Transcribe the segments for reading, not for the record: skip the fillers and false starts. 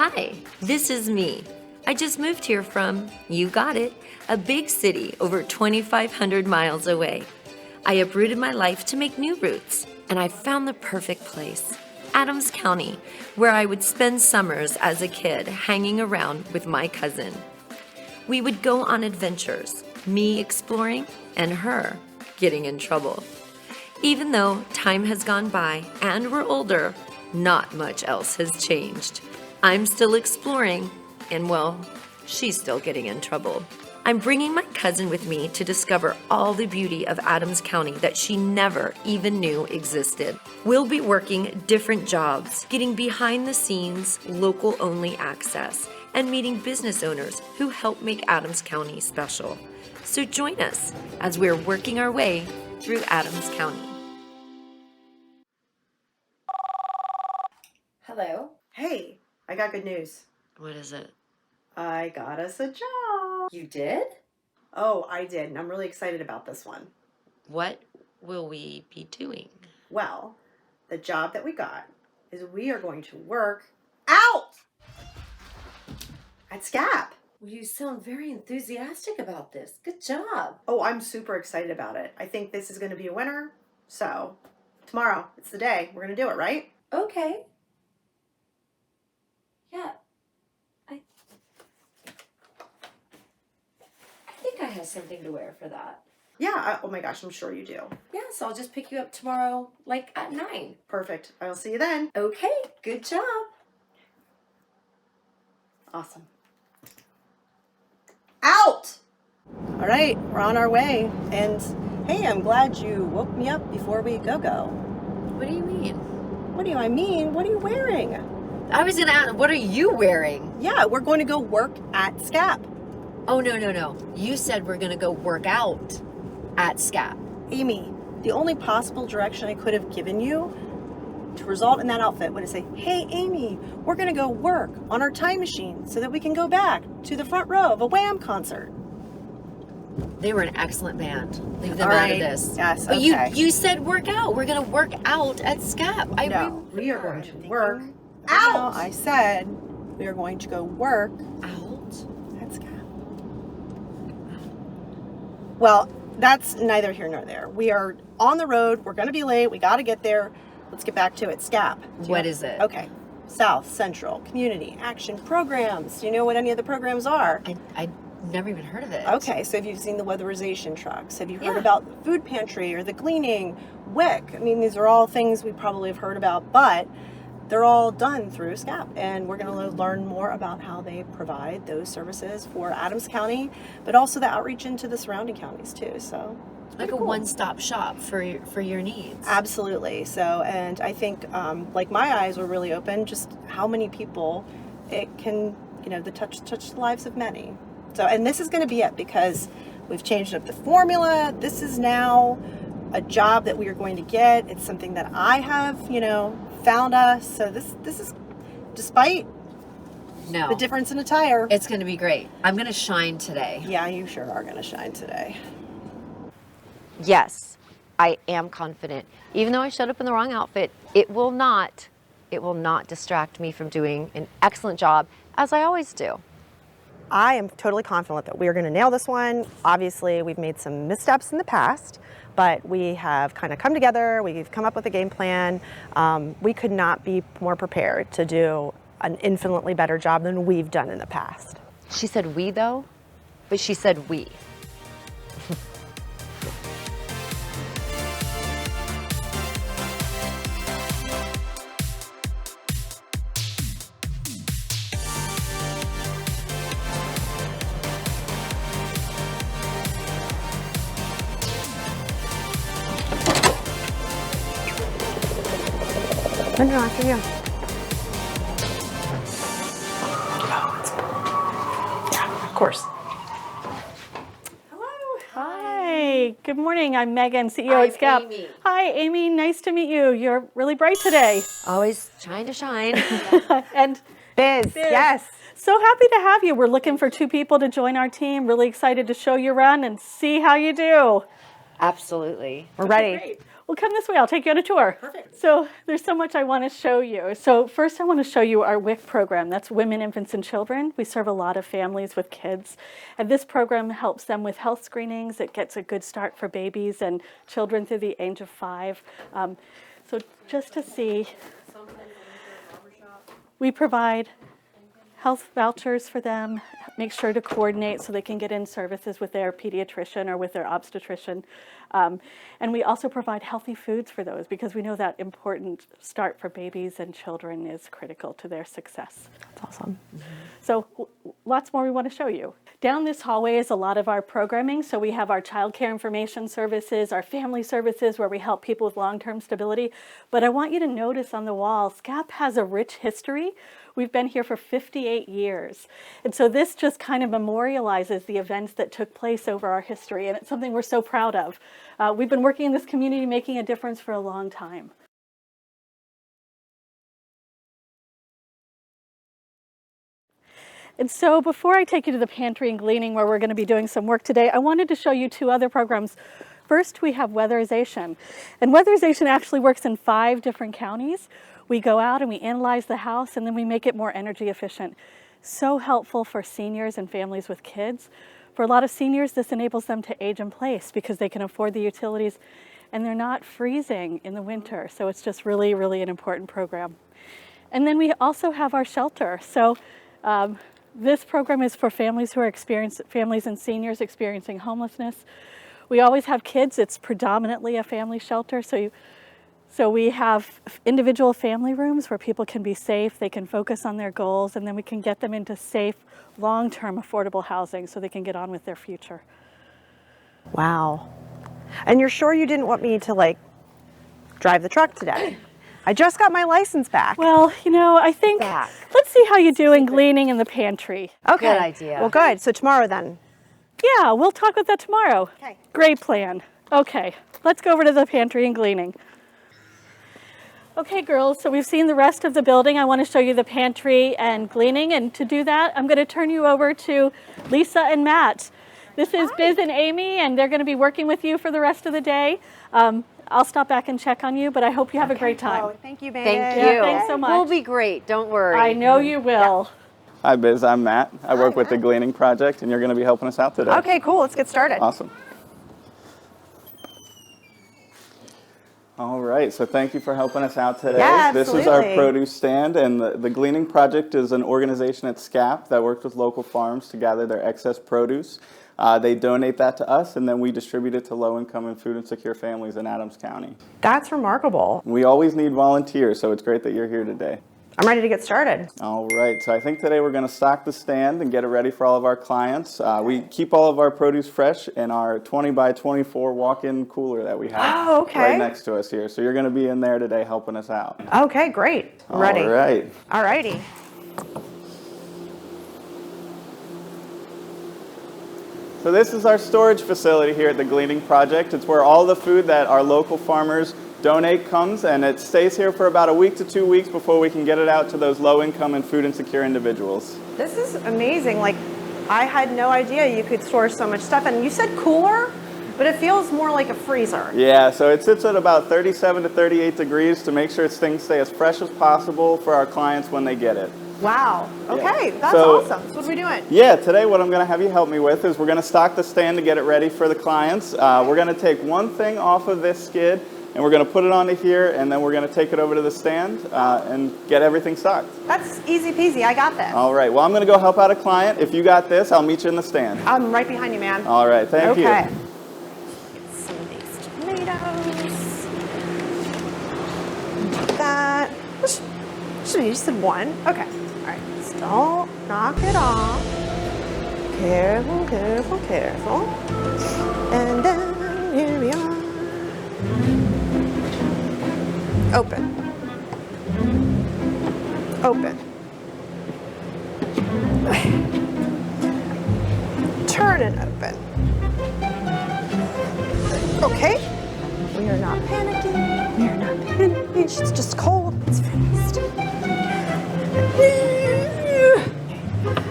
Hi, this is me. I just moved here from, you got it, a big city over 2,500 miles away. I uprooted my life to make new roots, and I found the perfect place, Adams County, where I would spend summers as a kid hanging around with my cousin. We would go on adventures, me exploring and her getting in trouble. Even though time has gone by and we're older, not much else has changed. I'm still exploring, and well, she's still getting in trouble. I'm bringing my cousin with me to discover all the beauty of Adams County that she never even knew existed. We'll be working different jobs, getting behind the scenes, local only access, and meeting business owners who help make Adams County special. So join us as we're working our way through Adams County. Hello. Hey, I got good news. What is it? I got us a job. You did? Oh, I did, and I'm really excited about this one. What will we be doing? Well, the job that we got is we are going to work out at SCCAP. Well, you sound very enthusiastic about this. Good job. Oh, I'm super excited about it. I think this is going to be a winner. So, tomorrow, it's the day. We're going to do it, right? Okay. Yeah. I think I have something to wear for that. Yeah, oh my gosh, I'm sure you do. Yeah, so I'll just pick you up tomorrow, like at 9. Perfect. I'll see you then. Okay, good job. Awesome. Out! All right, we're on our way. And hey, I'm glad you woke me up before we go. What do you mean? What do I mean? What are you wearing? I was gonna ask, what are you wearing? Yeah, we're going to go work at SCCAP. Oh, no. You said we're gonna go work out at SCCAP. Amy, the only possible direction I could have given you to result in that outfit would have said, hey, Amy, we're going to go work on our time machine so that we can go back to the front row of a Wham concert. They were an excellent band. Leave them All out right. of this. Yes, But okay. you said work out. We're gonna work out at SCCAP. No, we are going to work out. I said we are going to go work out at SCCAP. Well, that's neither here nor there. We are on the road. We're going to be late. We got to get there. Let's get back to it. SCCAP. What is it? Okay. South Central Community Action Programs. Do you know what any of the programs are? I never even heard of it. Okay, so have you seen the weatherization trucks? Have you heard Yeah. about the food pantry or the gleaning, WIC? I mean, these are all things we probably have heard about, but they're all done through SCCAP, and we're going to learn more about how they provide those services for Adams County, but also the outreach into the surrounding counties too. So Like a one-stop shop for your needs. absolutely. So, and I think like my eyes were really open just how many people it can, touch the lives of many. So, and this is going to be it because we've changed up the formula. This is now a job that we are going to get. It's something that I have, found us. So this is, despite the difference in attire. It's going to be great. I'm going to shine today. Yeah, you sure are going to shine today. Yes, I am confident. Even though I showed up in the wrong outfit, it will not distract me from doing an excellent job, as I always do. I am totally confident that we are going to nail this one. Obviously, we've made some missteps in the past, but we have kind of come together. We've come up with a game plan. We could not be more prepared to do an infinitely better job than we've done in the past. She said we, though, but she said we. No, after you. Yeah, of course. Hello. Hi. Good morning. I'm Megan, CEO at SCCAP. Amy. Hi, Amy. Nice to meet you. You're really bright today. Always trying to shine. And Biz, yes. so happy to have you. We're looking for 2 people to join our team. Really excited to show you around and see how you do. Absolutely. We're ready. Great. Well, come this way. I'll take you on a tour. Perfect. So there's so much I want to show you. So first I want to show you our WIC program. That's Women, Infants, and Children. We serve a lot of families with kids. And this program helps them with health screenings. It gets a good start for babies and children through the age of 5. So just to see, we provide health vouchers for them, make sure to coordinate so they can get in services with their pediatrician or with their obstetrician. And we also provide healthy foods for those because we know that important start for babies and children is critical to their success. That's awesome. So lots more we want to show you. Down this hallway is a lot of our programming. So we have our child care information services, our family services where we help people with long-term stability. But I want you to notice on the wall, SCCAP has a rich history. We've been here for 58 years. And so this just kind of memorializes the events that took place over our history. And it's something we're so proud of. We've been working in this community making a difference for a long time. And so before I take you to the pantry and gleaning where we're going to be doing some work today, I wanted to show you 2 other programs. First, we have weatherization. And weatherization actually works in 5 different counties. We go out and we analyze the house and then we make it more energy efficient. So helpful for seniors and families with kids. For a lot of seniors, this enables them to age in place because they can afford the utilities and they're not freezing in the winter. So it's just really, really an important program. And then we also have our shelter. So this program is for families who are families and seniors experiencing homelessness. We always have kids. It's predominantly a family shelter. So we have individual family rooms where people can be safe, they can focus on their goals, and then we can get them into safe, long-term affordable housing so they can get on with their future. Wow. And you're sure you didn't want me to drive the truck today? I just got my license back. Well, I think, let's see how you do in gleaning in the pantry. Okay. Good idea. Well, good. So tomorrow then. Yeah, we'll talk about that tomorrow. Okay. Great plan. Okay, let's go over to the pantry and gleaning. Okay, girls, so we've seen the rest of the building. I want to show you the pantry and gleaning, and to do that, I'm going to turn you over to Lisa and Matt. This is Biz and Amy, and they're going to be working with you for the rest of the day. I'll stop back and check on you, but I hope you have a great time. Oh, thank you, Megan. Thank Yeah, you. thanks so much. We'll be great. Don't worry. I know you will. Hi, Biz. I'm Matt. I work with the Gleaning Project, and you're going to be helping us out today. Okay, cool. Let's get started. Awesome. All right, so thank you for helping us out today. Yeah, This is our absolutely. produce stand, and the Gleaning Project is an organization at SCCAP that works with local farms to gather their excess produce. They donate that to us, and then we distribute it to low-income and food insecure families in Adams County. That's remarkable. We always need volunteers, so it's great that you're here today. I'm ready to get started. All right, so I think today we're going to stock the stand and get it ready for all of our clients. We keep all of our produce fresh in our 20 by 24 walk-in cooler that we have right next to us here. So you're going to be in there today helping us out. Okay, great. I'm ready. All right. All righty. So this is our storage facility here at the Gleaning Project. It's where all the food that our local farmers donate comes, and it stays here for about a week to 2 weeks before we can get it out to those low-income and food insecure individuals. This is amazing. I had no idea you could store so much stuff. And you said cooler, but it feels more like a freezer. Yeah, so it sits at about 37 to 38 degrees to make sure things stay as fresh as possible for our clients when they get it. Wow. Okay, that's So- awesome. So what are we doing? Yeah, today what I'm going to have you help me with is we're going to stock the stand to get it ready for the clients. We're going to take one thing off of this skid, and we're going to put it onto here, and then we're going to take it over to the stand and get everything stocked. That's easy peasy. I got this. All right, well, I'm going to go help out a client. If you got this, I'll meet you in the stand. I'm right behind you, man. All right, thank you. Okay. Get some of these tomatoes. Like that. You said one. Okay. All right. Just don't knock it off. Careful, careful, careful. And then here we are. Open. Open. Turn and open. Okay. We are not panicking. We are not panicking. It's just cold. It's fast.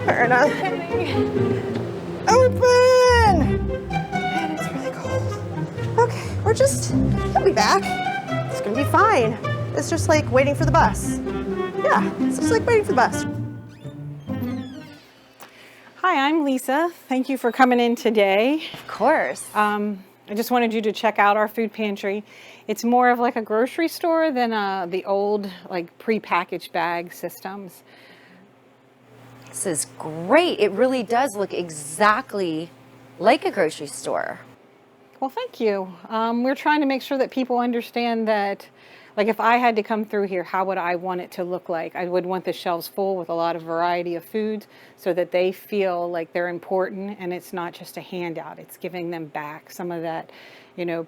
We're not panicking. Open. And it's really cold. Okay, we'll be back. back. It's gonna be fine. It's just like waiting for the bus. Yeah, it's just like waiting for the bus. Hi, I'm Lisa. Thank you for coming in today. Of course. I just wanted you to check out our food pantry. It's more of like a grocery store than the old like pre-packaged bag systems. This is great. It really does look exactly like a grocery store. Well, thank you. We're trying to make sure that people understand that, like if I had to come through here, how would I want it to look like? I would want the shelves full with a lot of variety of foods so that they feel like they're important and it's not just a handout. It's giving them back some of that, you know,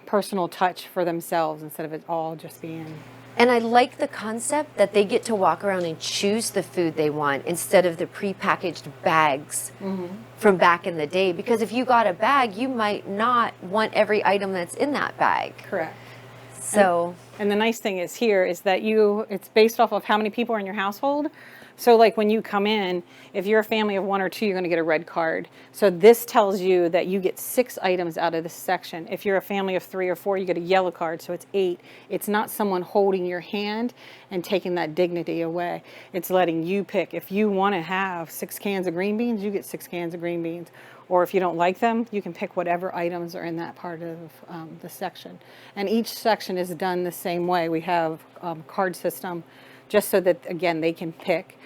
personal touch for themselves instead of it all just being. And I like the concept that they get to walk around and choose the food they want instead of the prepackaged bags from back in the day. Because if you got a bag, you might not want every item that's in that bag. Correct. So, and the nice thing is here is that it's based off of how many people are in your household. So like when you come in, if you're a family of 1 or 2, you're going to get a red card. So this tells you that you get 6 items out of this section. If you're a family of 3 or 4, you get a yellow card, so it's 8. It's not someone holding your hand and taking that dignity away. It's letting you pick. If you want to have 6 cans of green beans, you get 6 cans of green beans. Or if you don't like them, you can pick whatever items are in that part of the section. And each section is done the same way. We have a card system just so that, again, they can pick.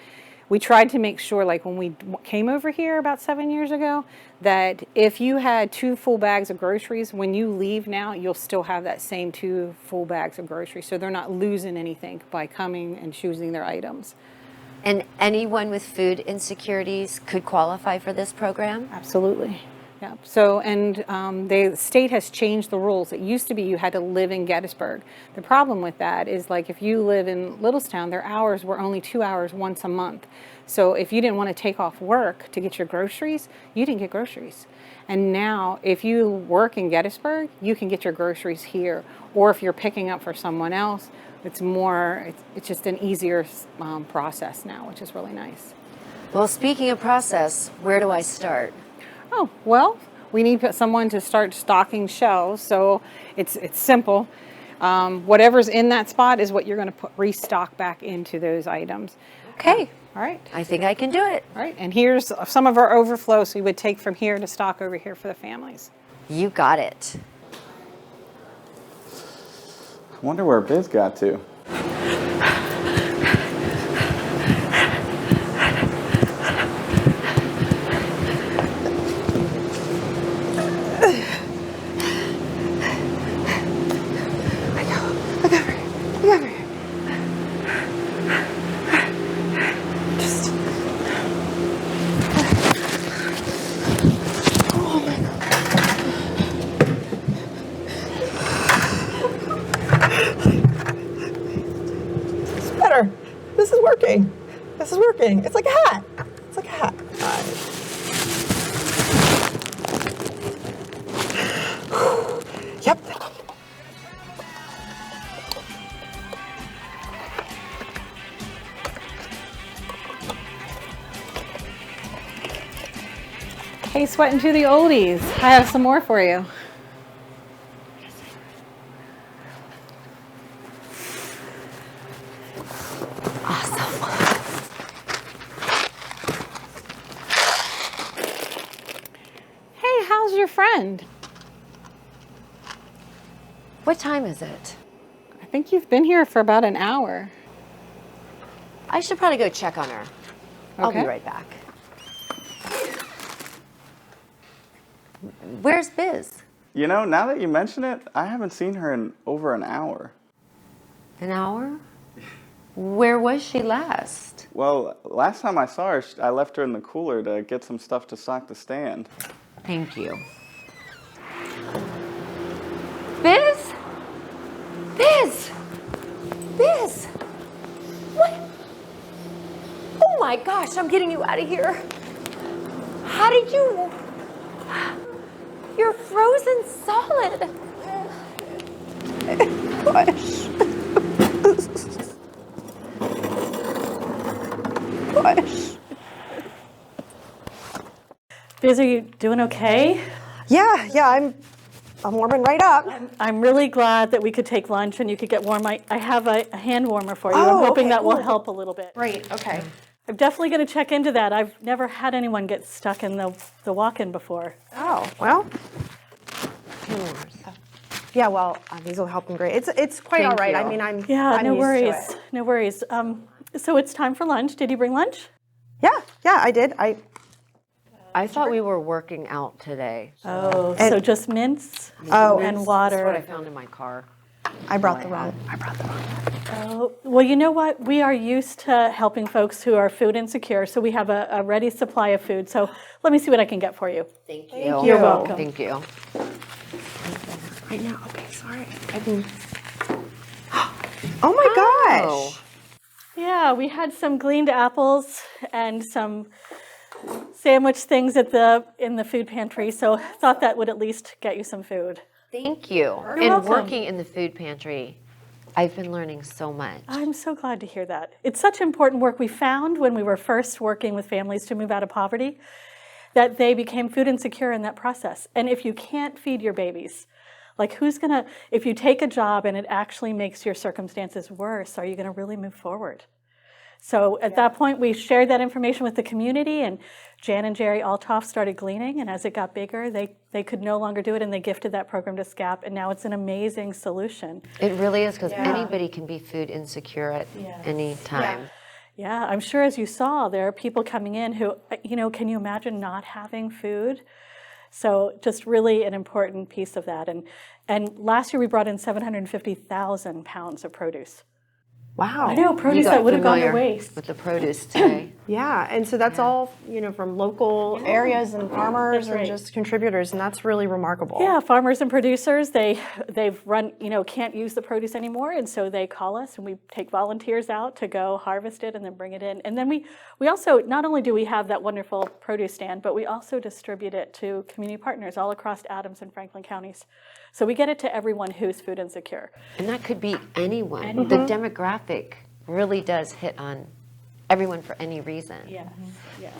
We tried to make sure, like when we came over here about 7 years ago, that if you had 2 full bags of groceries, when you leave now, you'll still have that same 2 full bags of groceries. So they're not losing anything by coming and choosing their items. and anyone with food insecurities could qualify for this program? Absolutely. Yeah. So, and the state has changed the rules. It used to be you had to live in Gettysburg. The problem with that is, like, if you live in Littlestown, their hours were only 2 hours once a month. So if you didn't want to take off work to get your groceries, you didn't get groceries. And now, if you work in Gettysburg, you can get your groceries here. Or if you're picking up for someone else, it's just an easier process now, which is really nice. Well, speaking of process, where do I start? Oh, well, we need someone to start stocking shelves, so it's simple. Whatever's in that spot is what you're going to restock back into those items. Okay. All right. I think I can do it. All right, and here's some of our overflow, so we would take from here to stock over here for the families. You got it. I wonder where Biz got to. This is working. This is working. It's like a hat. It's like a hat. Yep. Hey, sweating to the oldies. I have some more for you. How's your friend? What time is it? I think you've been here for about an hour. I should probably go check on her. I'll be Okay. right back. Where's Biz? You know, now that you mention it, I haven't seen her in over an hour. An hour? Where was she last? Well, last time I saw her, I left her in the cooler to get some stuff to stock the stand. Thank you. Biz? Biz! Biz! What? Oh my gosh, I'm getting you out of here. How did you... You're frozen solid. Push. Push. Biz, are you doing okay? Yeah, I'm I'm warming right up. I'm really glad that we could take lunch and you could get warm. I have a hand warmer for you. Oh, I'm hoping okay, that will cool. help a little bit. Great, okay. I'm definitely going to check into that. I've never had anyone get stuck in the walk-in before. Oh, well. Yeah, well, these will help them great. It's quite all right. you. I mean, I'm Yeah, no used to worries. it. No worries. So it's time for lunch. Did you bring lunch? Yeah, I did. I thought we were working out today. Oh, so just mince and That's what I water. found in my car. I brought the wrong. Oh, well, you know what? We are used to helping folks who are food insecure, so we have a ready supply of food. So let me see what I can get for you. Thank you. You're welcome. Thank you. Right now. Okay, sorry. I can. Oh my gosh. Yeah, we had some gleaned apples and some sandwich things in the food pantry, so thought that would at least get you some food. Thank you. And welcome. working in the food pantry, I've been learning so much. I'm so glad to hear that. It's such important work. We found when we were first working with families to move out of poverty that they became food insecure in that process. And if you can't feed your babies, like if you take a job and it actually makes your circumstances worse, are you gonna really move forward? So at that point, we shared that information with the community, and Jan and Jerry Altoff started gleaning, and as it got bigger, they could no longer do it, and they gifted that program to SCCAP, and now it's an amazing solution. It really is, because anybody can be food insecure at any time. Yeah, I'm sure as you saw, there are people coming in who, can you imagine not having food? So just really an important piece of that. And last year we brought in 750,000 pounds of produce. Wow. I know, produce that would have gone to waste. With the produce today. Yeah, and so that's all, from local areas and farmers That's right. and just contributors, and that's really remarkable. Yeah, farmers and producers, they've run, can't use the produce anymore, and so they call us and we take volunteers out to go harvest it and then bring it in. And then we also, not only do we have that wonderful produce stand, but we also distribute it to community partners all across Adams and Franklin counties. So we get it to everyone who's food insecure. And that could be anyone. The demographic really does hit on everyone for any reason. Yeah.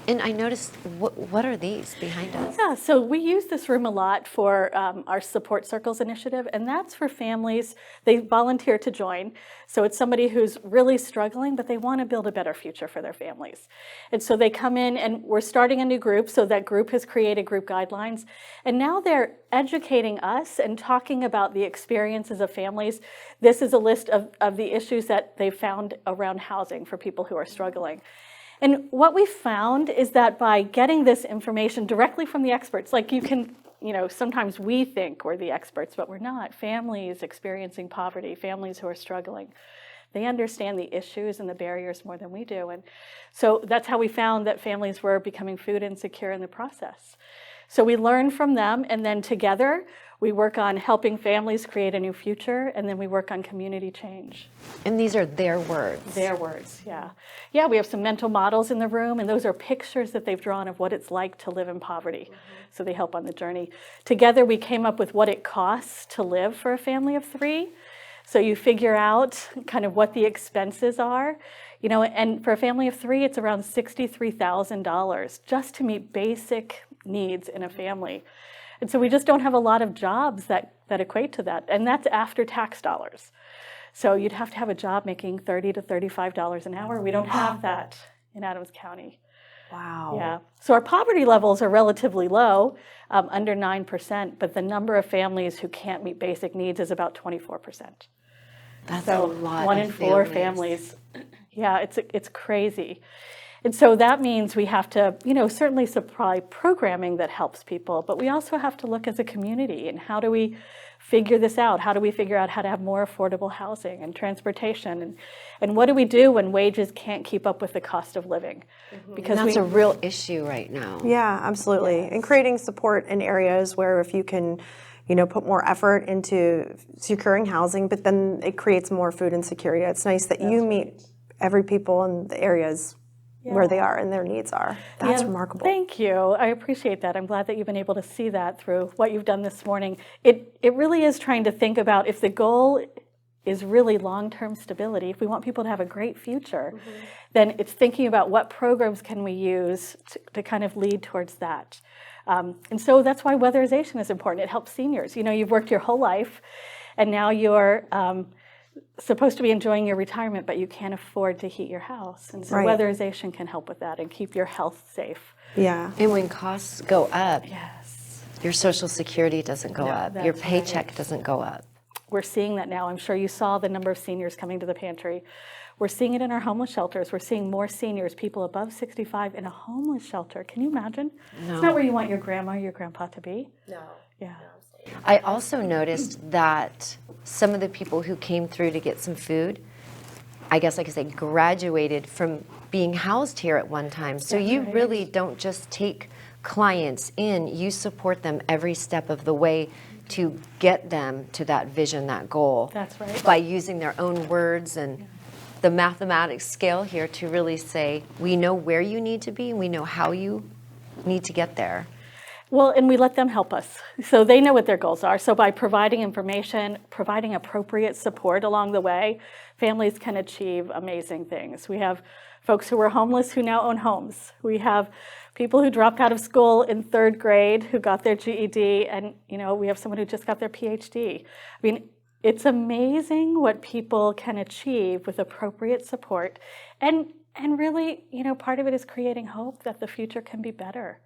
And I noticed, what are these behind us? Yeah, so we use this room a lot for our Support Circles initiative, and that's for families. They volunteer to join. So it's somebody who's really struggling, but they want to build a better future for their families. And so they come in, and we're starting a new group, so that group has created group guidelines. And now they're educating us and talking about the experiences of families. This is a list of the issues that they found around housing for people who are struggling. And what we found is that by getting this information directly from the experts, like sometimes we think we're the experts, but we're not. Families experiencing poverty, families who are struggling, they understand the issues and the barriers more than we do. And so that's how we found that families were becoming food insecure in the process. So we learn from them, and then together we work on helping families create a new future, and then we work on community change. And these are their words. Their words, yeah. Yeah, we have some mental models in the room, and those are pictures that they've drawn of what it's like to live in poverty. So they help on the journey. Together we came up with what it costs to live for a family of 3. So you figure out kind of what the expenses are. And for a family of 3, it's around $63,000 just to meet basic needs in a family. And so we just don't have a lot of jobs that equate to that. And that's after tax dollars. So you'd have to have a job making $30 to $35 an hour. We don't have that in Adams County. Wow. Yeah. So our poverty levels are relatively low, under 9%, but the number of families who can't meet basic needs is about 24%. That's So a lot 1 of in 4 families. Yeah, it's crazy. And so that means we have to, certainly supply programming that helps people, but we also have to look as a community and how do we figure this out? How do we figure out how to have more affordable housing and transportation? And what do we do when wages can't keep up with the cost of living? Because That's a real issue right now. Yeah, absolutely. And creating support in areas where if you can, put more effort into securing housing, but then it creates more food insecurity. It's nice that you meet every people in the areas where they are and their needs are. That's remarkable. Thank you. I appreciate that. I'm glad that you've been able to see that through what you've done this morning. It really is trying to think about if the goal is really long-term stability, if we want people to have a great future, then it's thinking about what programs can we use to kind of lead towards that. And so that's why weatherization is important. It helps seniors. You know, you've worked your whole life, and now you're supposed to be enjoying your retirement, but you can't afford to heat your house. And so Right. weatherization can help with that and keep your health safe. Yeah. And when costs go up, Yes. your Social Security doesn't go up, your that's paycheck right. doesn't go up. We're seeing that now. I'm sure you saw the number of seniors coming to the pantry. We're seeing it in our homeless shelters. We're seeing more seniors, people above 65 in a homeless shelter. Can you imagine? No. It's not where you want your grandma or your grandpa to be. No. Yeah. I also noticed that some of the people who came through to get some food, I guess I could say, graduated from being housed here at one time. So you really don't just take clients in, you support them every step of the way to get them to that vision, that goal. That's right. By using their own words and the mathematics scale here to really say, we know where you need to be and we know how you need to get there. Well, and we let them help us. So they know what their goals are. So by providing information, providing appropriate support along the way, families can achieve amazing things. We have folks who were homeless who now own homes. We have people who dropped out of school in 3rd grade who got their GED, and you know, we have someone who just got their PhD. I mean, it's amazing what people can achieve with appropriate support. And really, you know, part of it is creating hope that the future can be better.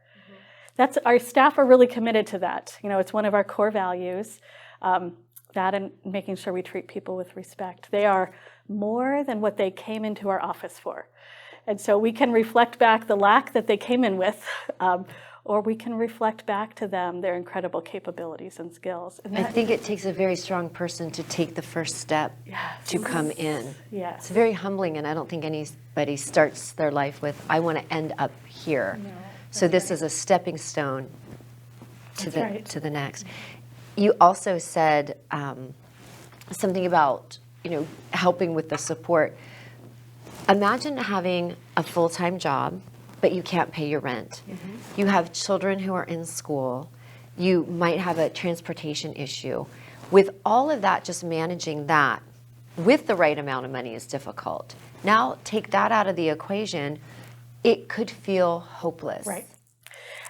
That's, our staff are really committed to that. You know, it's one of our core values, that and making sure we treat people with respect. They are more than what they came into our office for. And so we can reflect back the lack that they came in with, or we can reflect back to them their incredible capabilities and skills. And I think it takes a very strong person to take the first step to come in. Yes. It's very humbling, and I don't think anybody starts their life with, I want to end up here. No, so this is a stepping stone to That's the right. to the next. You also said something about, you know, helping with the support. Imagine having a full-time job, but you can't pay your rent. Mm-hmm. You have children who are in school. You might have a transportation issue. With all of that, just managing that with the right amount of money is difficult. Now, take that out of the equation, it could feel hopeless. Right.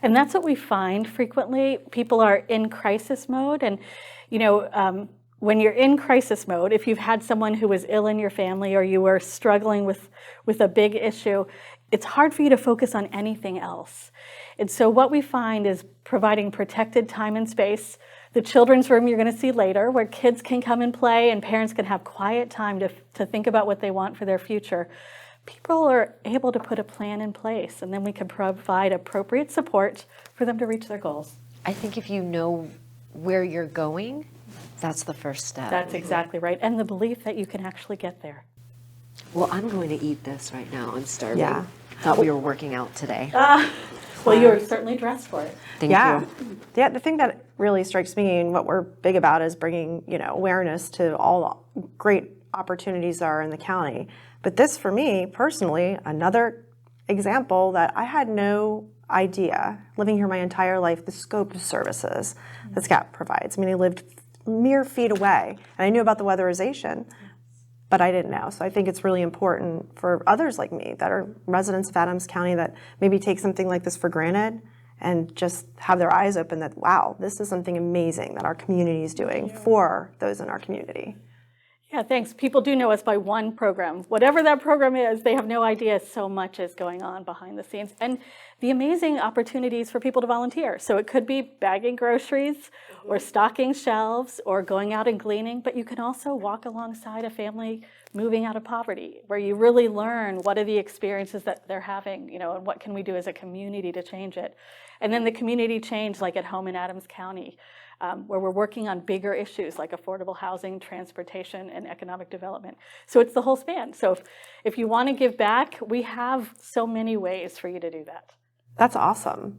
And that's what we find frequently. People are in crisis mode. And, you know, when you're in crisis mode, if you've had someone who was ill in your family or you were struggling with a big issue, it's hard for you to focus on anything else. And so what we find is providing protected time and space. The children's room you're going to see later, where kids can come and play and parents can have quiet time to think about what they want for their future. People are able to put a plan in place, and then we can provide appropriate support for them to reach their goals. I think if you know where you're going, that's the first step. That's exactly right. And the belief that you can actually get there. Well, I'm going to eat this right now. I'm starving. Yeah. Thought we were working out today. Well, you're certainly dressed for it. Thank Yeah. you. Yeah, the thing that really strikes me and what we're big about is bringing, you know, awareness to all the great opportunities that are in the county. But this, for me, personally, another example that I had no idea, living here my entire life, the scope of services that SCCAP provides. I mean, I lived mere feet away, and I knew about the weatherization, but I didn't know. So I think it's really important for others like me that are residents of Adams County that maybe take something like this for granted and just have their eyes open that, wow, this is something amazing that our community is doing for those in our community. Yeah, thanks. People do know us by one program. Whatever that program is, they have no idea so much is going on behind the scenes. And the amazing opportunities for people to volunteer. So it could be bagging groceries or stocking shelves or going out and gleaning, but you can also walk alongside a family moving out of poverty, where you really learn what are the experiences that they're having, you know, and what can we do as a community to change it. And then the community change, like at home in Adams County, where we're working on bigger issues like affordable housing, transportation, and economic development. So it's the whole span. So if you want to give back, we have so many ways for you to do that. That's awesome.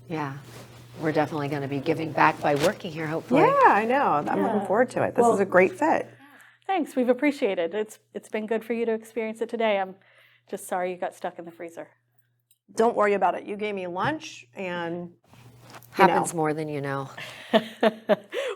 Yeah. We're definitely going to be giving back by working here, hopefully. Yeah, I know. I'm looking forward to it. This is a great fit. Thanks. We've appreciated it. It's been good for you to experience it today. I'm just sorry you got stuck in the freezer. Don't worry about it. You gave me lunch and Happens more than you know.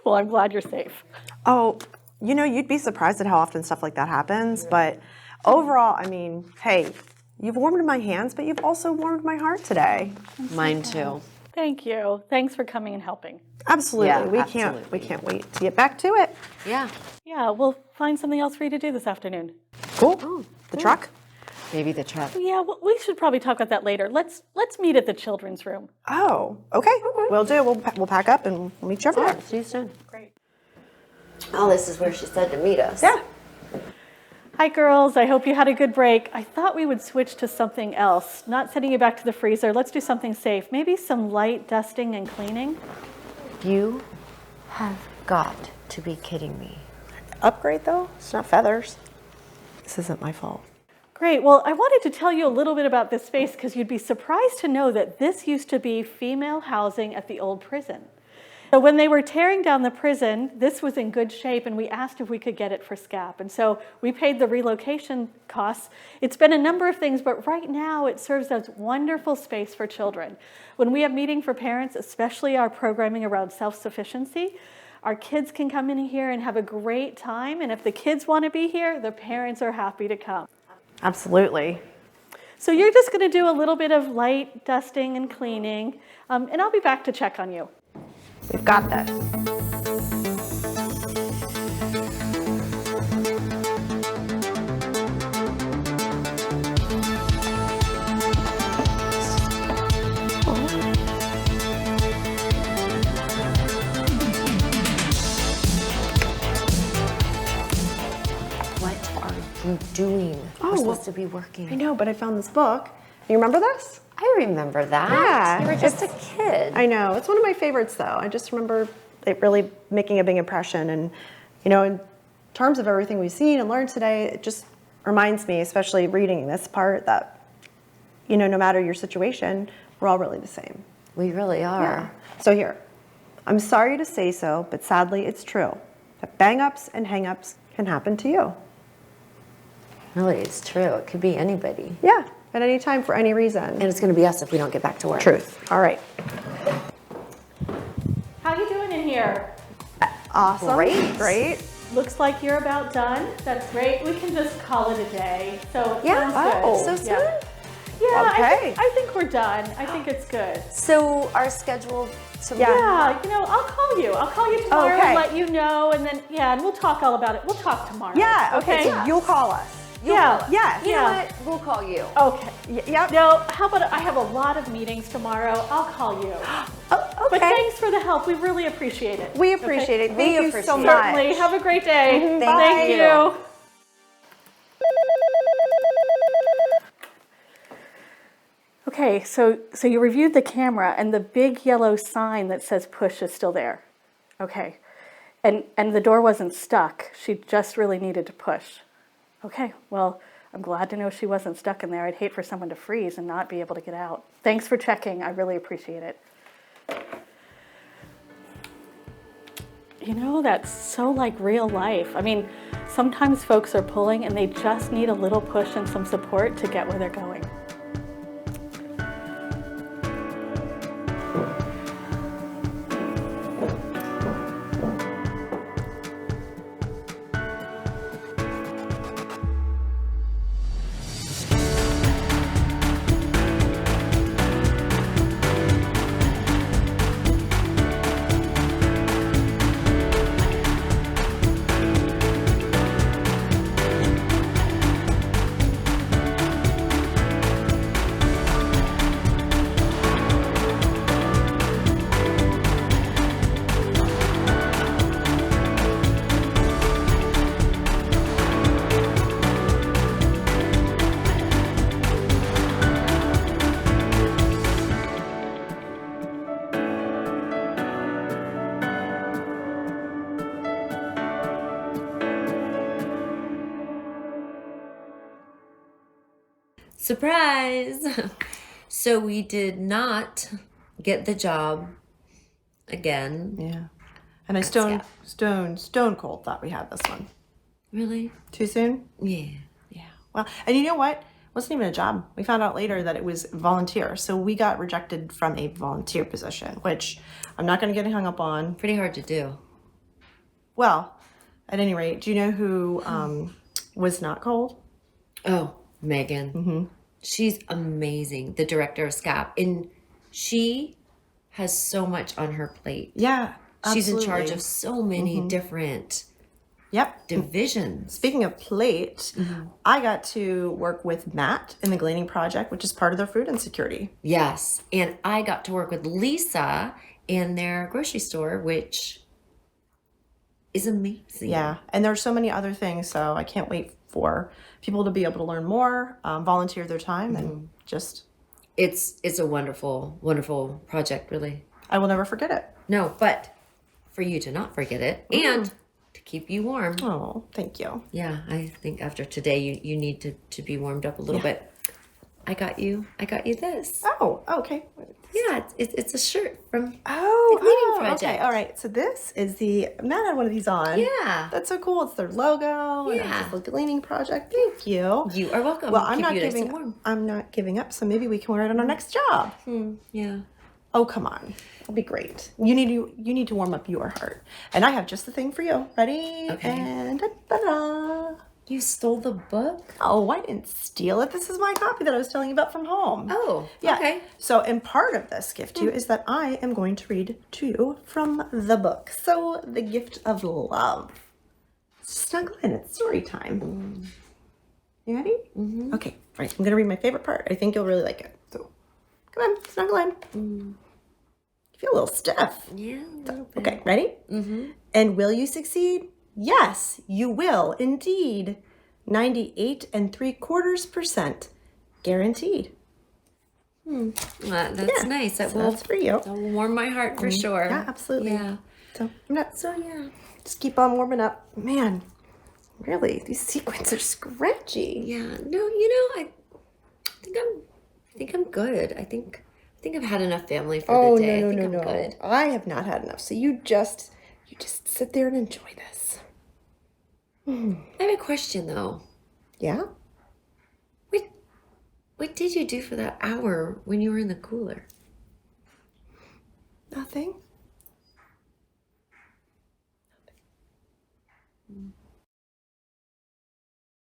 Well, I'm glad you're safe. oh, you know, you'd be surprised at how often stuff like that happens. But overall, I mean, hey, you've warmed my hands, but you've also warmed my heart today. Mine too. Thank you. Thanks for coming and helping. Absolutely. Yeah, we absolutely. can't wait to get back to it. Yeah. Yeah, we'll find something else for you to do this afternoon. Cool. The truck? Maybe the truck. Yeah, well, we should probably talk about that later. Let's meet at the children's room. Oh, okay. We'll do. We'll pack up and we'll meet you over there. See you soon. Great. Oh, this is where she said to meet us. Yeah. Hi, girls. I hope you had a good break. I thought we would switch to something else. Not sending you back to the freezer. Let's do something safe. Maybe some light dusting and cleaning. You have got to be kidding me. Upgrade though? It's not feathers. This isn't my fault. Great. Well, I wanted to tell you a little bit about this space because you'd be surprised to know that this used to be female housing at the old prison. So when they were tearing down the prison, this was in good shape, and we asked if we could get it for SCCAP. And so we paid the relocation costs. It's been a number of things, but right now it serves as wonderful space for children. When we have meeting for parents, especially our programming around self-sufficiency, our kids can come in here and have a great time. And if the kids want to be here, the parents are happy to come. Absolutely. So you're just going to do a little bit of light dusting and cleaning, and I'll be back to check on you. We've got this. What are you doing? We're supposed to be working. I know, but I found this book. You remember this? I remember that. Yeah, You were just a kid. I know. It's one of my favorites, though. I just remember it really making a big impression. And, in terms of everything we've seen and learned today, it just reminds me, especially reading this part, that, no matter your situation, we're all really the same. We really are. So here, I'm sorry to say so, but sadly it's true that bang-ups and hang-ups can happen to you. Really, it's true. It could be anybody. Yeah, at any time for any reason. And it's going to be us if we don't get back to work. Truth. All right. How you doing in here? Awesome. Great. Great. Looks like you're about done. That's great. We can just call it a day. So it Yeah. sounds good. Oh, So soon? Yeah, yeah Okay. I think we're done. I think it's good. So our schedule tomorrow. Yeah, I'll call you. I'll call you tomorrow Okay. and let you know, and then, and we'll talk all about it. We'll talk tomorrow. Yeah, okay. So Okay? you'll call us. Yeah. Yes. You know Yeah. what? We'll call you. Okay. Yep. No, how about I have a lot of meetings tomorrow. I'll call you. Oh, okay. But thanks for the help. We really appreciate it. We appreciate it. Thank you so appreciate it. much. Certainly. Have a great day. Thank Thank you. you. Okay, so you reviewed the camera and the big yellow sign that says push is still there. Okay. And the door wasn't stuck. She just really needed to push. Okay, well, I'm glad to know she wasn't stuck in there. I'd hate for someone to freeze and not be able to get out. Thanks for checking. I really appreciate it. That's so like real life. I mean, sometimes folks are pulling and they just need a little push and some support to get where they're going. Surprise! So we did not get the job again. Yeah. And I stone cold thought we had this one. Really? Too soon? Yeah. Yeah. Well, and you know what? It wasn't even a job. We found out later that it was volunteer. So we got rejected from a volunteer position, which I'm not going to get hung up on. Pretty hard to do. Well, at any rate, do you know who was not cold? Oh, Megan. Mm-hmm. She's amazing, the director of SCCAP. And she has so much on her plate. Yeah, She's in absolutely. charge of so many different Yep. divisions. Speaking of plate, I got to work with Matt in the Gleaning Project, which is part of their food insecurity. Yes. And I got to work with Lisa in their grocery store, which is amazing. Yeah, and there's so many other things, so I can't wait for people to be able to learn more, volunteer their time, and just, It's a wonderful, wonderful project, really. I will never forget it. No, but for you to not forget it and to keep you warm. Oh, thank you. Yeah, I think after today you need to be warmed up a little bit. I got you this. Oh, okay. Yeah, it's a shirt from Oh, Gleaning okay. Project. All right. So this is the Matt had one of these on. Yeah. That's so cool. It's their logo. And Yeah. it's the Gleaning Project. Thank you. You are welcome. Well, I'm Keep not you nice and giving. warm. I'm not giving up. So maybe we can wear it on our next job. Yeah. Oh, come on. It'll be great. You need to warm up your heart. And I have just the thing for you. Ready? Okay. And da-da-da. You stole the book? Oh, I didn't steal it. This is my copy that I was telling you about from home. Oh, Yeah. okay. So, and part of this gift to you is that I am going to read to you from the book. So, The Gift of Love. Snuggle in. It's story time. You ready? Mm-hmm. Okay. All right. I'm going to read my favorite part. I think you'll really like it. So, come on. Snuggle in. You feel a little stiff. Yeah. Okay. Ready? Mm-hmm. And will you succeed? Yes, you will indeed. 98.75% guaranteed. That's nice. That So will that's for you. that will warm my heart for sure. Yeah, absolutely. Yeah. So I'm not. So yeah. Just keep on warming up, man. Really, these sequins are scratchy. Yeah. No, I think I'm good. I think I've had enough family for Oh the day. no I think no I'm no! good. I have not had enough. So you just sit there and enjoy this. I have a question though. Yeah. What did you do for that hour when you were in the cooler? Nothing.